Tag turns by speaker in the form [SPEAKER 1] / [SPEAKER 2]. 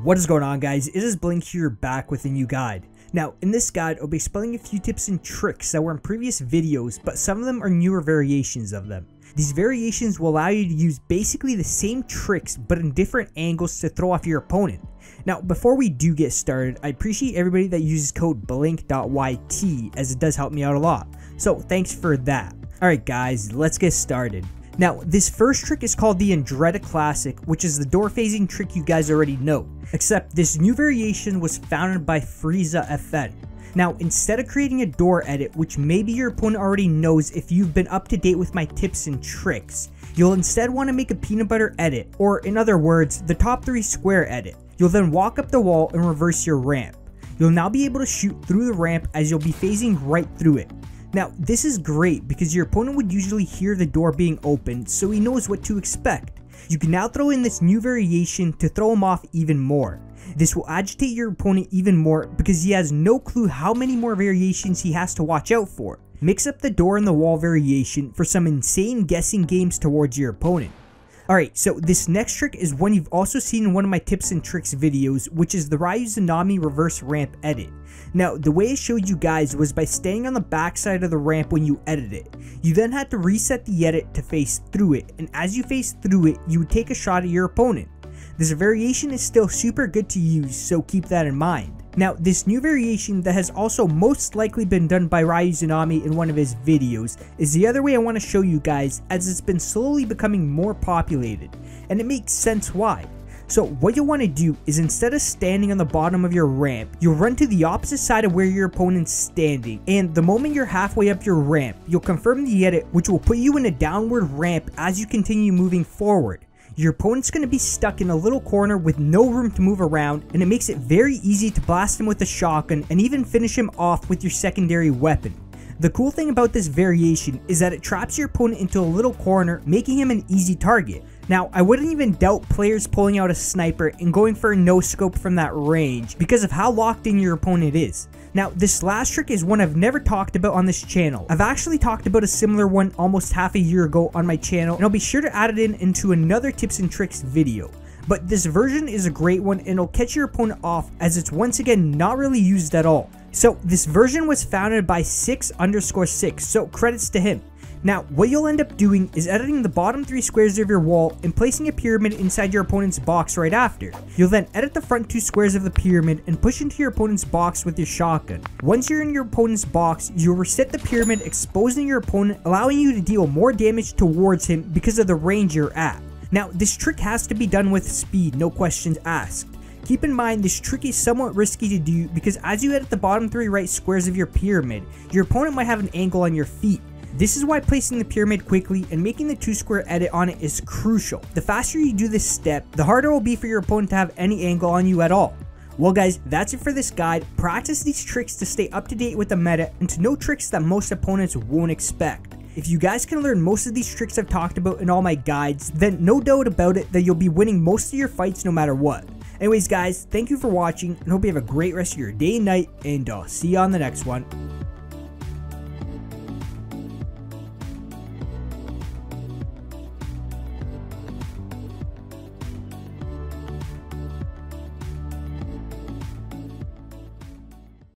[SPEAKER 1] What is going on, guys? It is Blink here, back with a new guide. Now, in this guide, I'll be explaining a few tips and tricks that were in previous videos, but some of them are newer variations of them. These variations will allow you to use basically the same tricks, but in different angles to throw off your opponent. Now, before we do get started, I appreciate everybody that uses code Blink.YT, as it does help me out a lot. So, thanks for that. Alright guys, let's get started. Now, this first trick is called the Andretta Classic, which is the door phasing trick you guys already know. Except this new variation was founded by Frieza FN. Now, instead of creating a door edit, which maybe your opponent already knows if you've been up to date with my tips and tricks, you'll instead want to make a peanut butter edit, or in other words, the top 3 square edit. You'll then walk up the wall and reverse your ramp. You'll now be able to shoot through the ramp as you'll be phasing right through it. Now, this is great because your opponent would usually hear the door being opened, so he knows what to expect. You can now throw in this new variation to throw him off even more. This will agitate your opponent even more because he has no clue how many more variations he has to watch out for. Mix up the door and the wall variation for some insane guessing games towards your opponent. Alright, so this next trick is one you've also seen in one of my tips and tricks videos, which is the Ryuzanami reverse ramp edit. Now, the way I showed you guys was by standing on the back side of the ramp when you edit it. You then had to reset the edit to face through it, and as you face through it, you would take a shot at your opponent. This variation is still super good to use, so keep that in mind. Now, this new variation that has also most likely been done by Ryuzanami in one of his videos is the other way I want to show you guys, as it's been slowly becoming more populated, and it makes sense why. So what you'll want to do is, instead of standing on the bottom of your ramp, you'll run to the opposite side of where your opponent's standing, and the moment you're halfway up your ramp, you'll confirm the edit, which will put you in a downward ramp as you continue moving forward. Your opponent's going to be stuck in a little corner with no room to move around, and it makes it very easy to blast him with a shotgun and even finish him off with your secondary weapon. The cool thing about this variation is that it traps your opponent into a little corner, making him an easy target. Now, I wouldn't even doubt players pulling out a sniper and going for a no scope from that range because of how locked in your opponent is. Now, this last trick is one I've never talked about on this channel. I've actually talked about a similar one almost half a year ago on my channel, and I'll be sure to add it into another tips and tricks video. But this version is a great one, and it'll catch your opponent off, as it's once again not really used at all. So this version was founded by 6_6, so credits to him. Now, what you'll end up doing is editing the bottom 3 squares of your wall and placing a pyramid inside your opponent's box right after. You'll then edit the front 2 squares of the pyramid and push into your opponent's box with your shotgun. Once you're in your opponent's box, you'll reset the pyramid, exposing your opponent, allowing you to deal more damage towards him because of the range you're at. Now, this trick has to be done with speed, no questions asked. Keep in mind, this trick is somewhat risky to do because as you edit the bottom 3 right squares of your pyramid, your opponent might have an angle on your feet. This is why placing the pyramid quickly and making the 2 square edit on it is crucial. The faster you do this step, the harder it will be for your opponent to have any angle on you at all. Well guys, that's it for this guide. Practice these tricks to stay up to date with the meta and to know tricks that most opponents won't expect. If you guys can learn most of these tricks I've talked about in all my guides, then no doubt about it that you'll be winning most of your fights no matter what. Anyways guys, thank you for watching and hope you have a great rest of your day and night, and I'll see you on the next one.